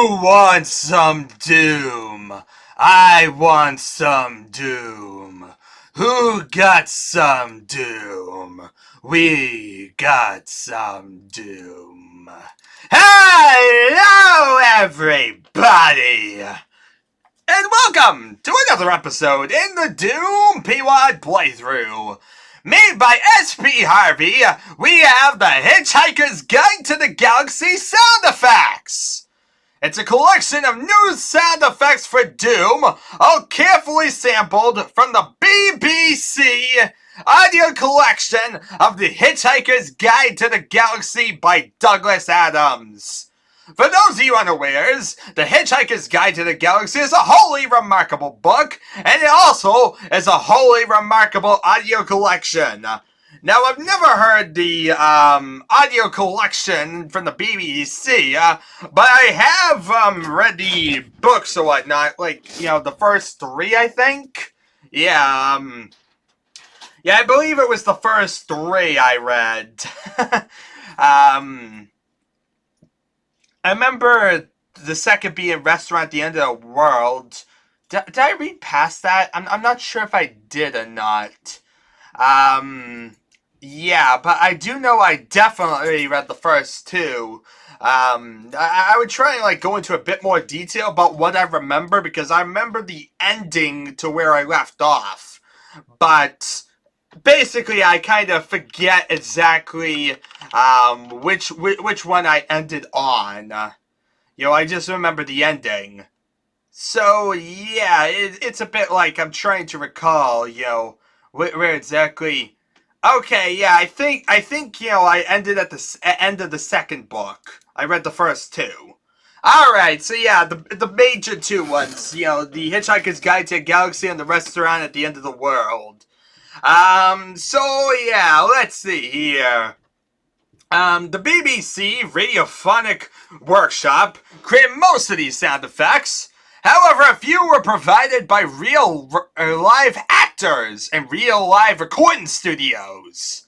Who wants some doom? I want some doom. Who got some doom? We got some doom. Hello, everybody! And welcome to another episode in the Doom PWAD playthrough. Made by SP Harvey, we have the Hitchhiker's Guide to the Galaxy sound effects. It's a collection of new sound effects for Doom, all carefully sampled from the BBC audio collection of the Hitchhiker's Guide to the Galaxy by Douglas Adams. For those of you unawares, The Hitchhiker's Guide to the Galaxy is a wholly remarkable book, and it also is a wholly remarkable audio collection. Now, I've never heard the audio collection from the BBC, but I have read the books or whatnot, like, the first three, I think? Yeah, I believe it was the first three I read. I remember the second being Restaurant at the End of the World. Did I read past that? I'm not sure if I did or not. Yeah, but I do know I definitely read the first two. I would try and go into a bit more detail about what I remember, because I remember the ending to where I left off. But basically, I kind of forget exactly which one I ended on. I just remember the ending. So yeah, it's a bit like I'm trying to recall, where exactly. Okay, yeah, I think I ended at the end of the second book. I read the first two. Alright, so yeah, the major two ones, the Hitchhiker's Guide to the Galaxy and the Restaurant at the End of the World. So yeah, let's see here. The BBC Radiophonic Workshop created most of these sound effects. However, a few were provided by real live actors and real live recording studios.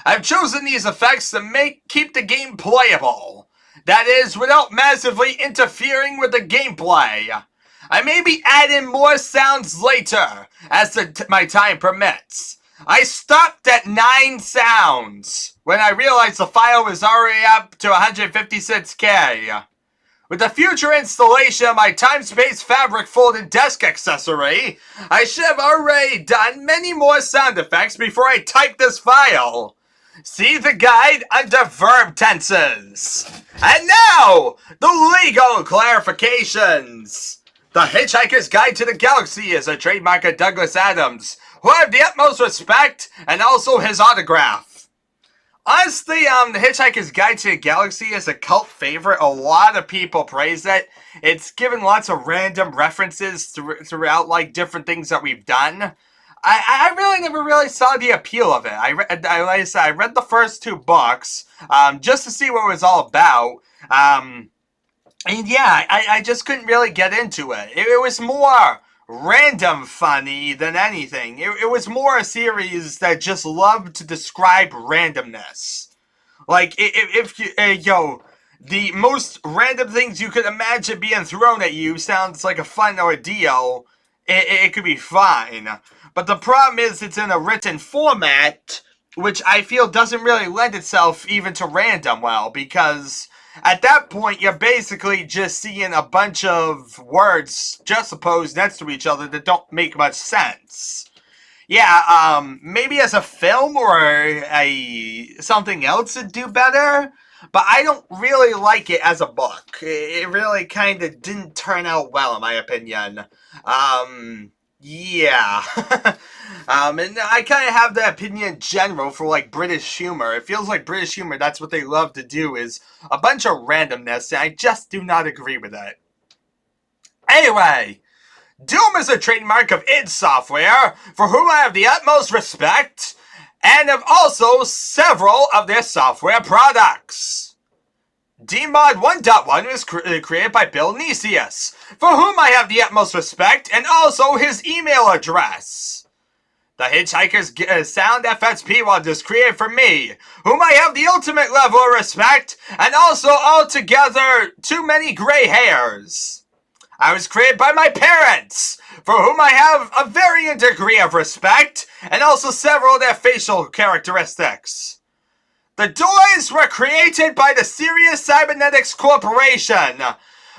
I've chosen these effects to keep the game playable. That is, without massively interfering with the gameplay. I may be adding more sounds later, as my time permits. I stopped at 9 sounds when I realized the file was already up to 156K. With the future installation of my time-space fabric folded desk accessory, I should have already done many more sound effects before I type this file. See the guide under verb tenses. And now, the legal clarifications. The Hitchhiker's Guide to the Galaxy is a trademark of Douglas Adams, who I have the utmost respect, and also his autograph. Honestly, the Hitchhiker's Guide to the Galaxy is a cult favorite. A lot of people praise it. It's given lots of random references throughout, different things that we've done. I really never really saw the appeal of it. Like I said, I read the first two books, just to see what it was all about. And yeah, I just couldn't really get into it. It was more random funny than anything. It was more a series that just loved to describe randomness. Like, if you, the most random things you could imagine being thrown at you sounds like a fun ordeal, it could be fine. But the problem is it's in a written format, which I feel doesn't really lend itself even to random well, because at that point, you're basically just seeing a bunch of words juxtaposed next to each other that don't make much sense. Yeah, maybe as a film or something else would do better, but I don't really like it as a book. It really kind of didn't turn out well, in my opinion. Yeah. And I kind of have that opinion in general for, British humor. It feels like British humor, that's what they love to do, is a bunch of randomness, and I just do not agree with it. Anyway, Doom is a trademark of id Software, for whom I have the utmost respect, and of also several of their software products. DMod 1.1 was created by Bill Nicias, for whom I have the utmost respect, and also his email address. The Hitchhiker's sound effects PWAD is created for me, whom I have the ultimate level of respect, and also altogether too many gray hairs. I was created by my parents, for whom I have a varying degree of respect, and also several of their facial characteristics. The doors were created by the Serious Cybernetics Corporation,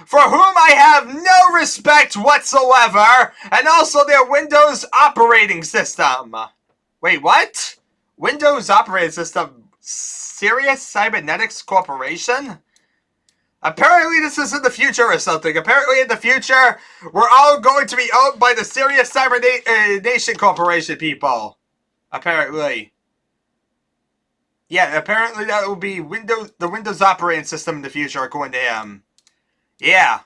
for whom I have no respect whatsoever, and also their Windows operating system. Wait, what? Windows operating system? Serious Cybernetics Corporation? Apparently this is in the future or something. Apparently in the future, we're all going to be owned by the Serious Cybernation Corporation people. Apparently. Yeah, apparently that will be the Windows operating system in the future, according to him. Yeah.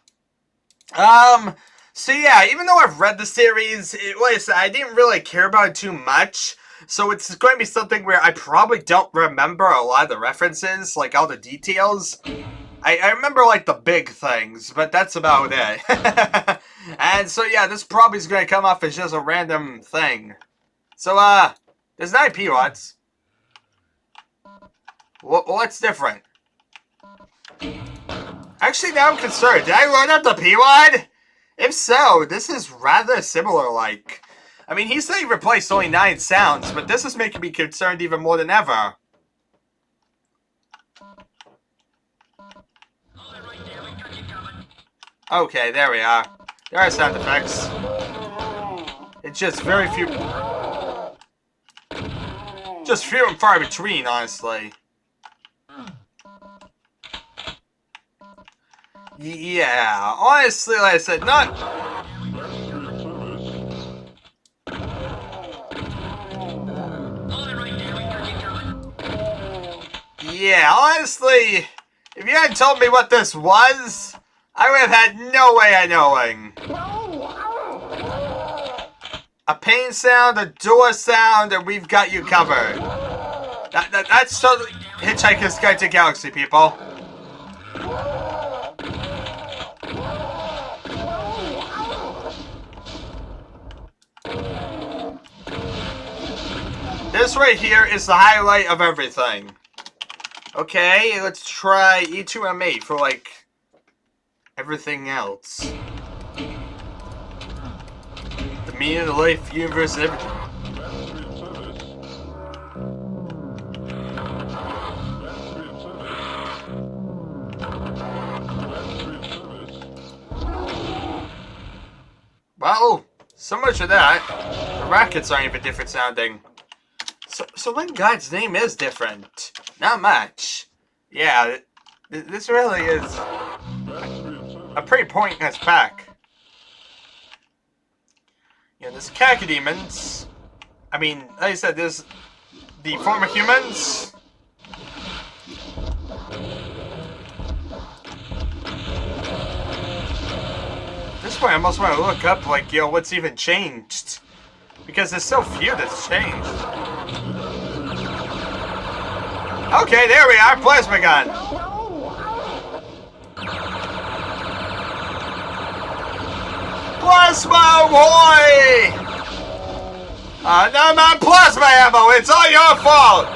So yeah, even though I've read the series, like I said, I didn't really care about it too much. So it's going to be something where I probably don't remember a lot of the references, like all the details. I remember like the big things, but that's about it. And so yeah, this probably is going to come off as just a random thing. So there's 9 PWADs. What's different? Actually, now I'm concerned. Did I learn up the PWAD? If so, this is rather similar-like. I mean, he said he replaced only 9 sounds, but this is making me concerned even more than ever. Okay, there we are. There are sound effects. It's just very few... Just few and far between, honestly. Yeah, honestly, like I said, not... Yeah, honestly, if you hadn't told me what this was, I would have had no way of knowing. A pain sound, a door sound, and we've got you covered. That's totally Hitchhiker's Guide to Galaxy, people. This right here is the highlight of everything. Okay, let's try E2M8 for, like, everything else. The meaning of the life, universe, and everything. Well, so much of that. The rackets aren't even different sounding. So when God's name is different? Not much. Yeah, this really is a pretty pointless pack. Yeah, there's cacodemons. I mean, like I said, there's the former humans. At this point, I almost want to look up, like, yo, what's even changed? Because there's so few that's changed. Okay, there we are, plasma gun. Plasma boy! No, not plasma ammo, it's all your fault!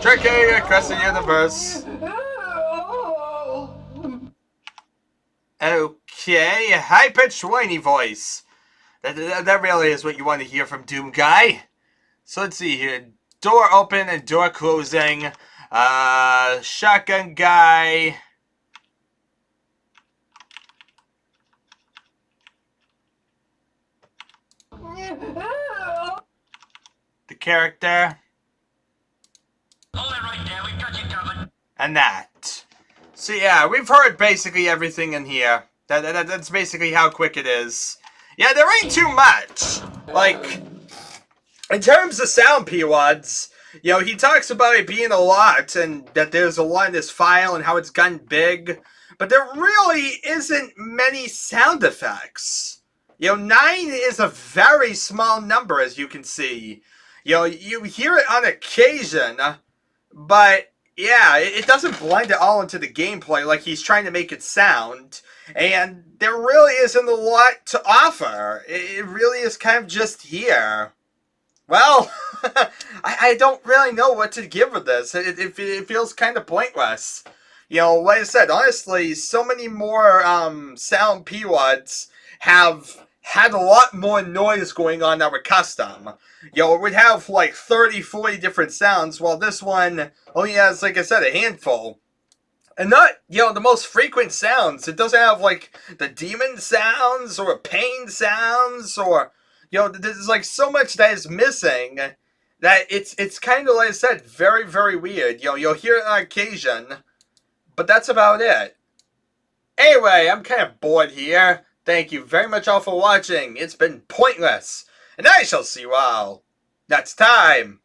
Drinking across the universe. Okay, high-pitched whiny voice. That really is what you want to hear from Doom Guy. So let's see here. Door open and door closing. Shotgun guy. The character. Hold it right there, we've got you covered. And that. So yeah, we've heard basically everything in here. That's basically how quick it is. Yeah, there ain't too much. Like, in terms of sound PWADs, you know, he talks about it being a lot, and that there's a lot in this file, and how it's gotten big. But there really isn't many sound effects. You know, 9 is a very small number, as you can see. You know, you hear it on occasion, but Yeah, it doesn't blend it all into the gameplay like he's trying to make it sound. And there really isn't a lot to offer. It really is kind of just here. Well, I don't really know what to give with this. It feels kind of pointless. Like I said, honestly, so many more sound PWADs have had a lot more noise going on that were custom. It would have like 30, 40 different sounds, while this one only has, like I said, a handful. And not, the most frequent sounds. It doesn't have, like, the demon sounds or pain sounds or, there's, like, so much that is missing that it's kind of, like I said, very, very weird. You'll hear it on occasion, but that's about it. Anyway, I'm kind of bored here. Thank you very much all for watching. It's been pointless. And I shall see you all next time.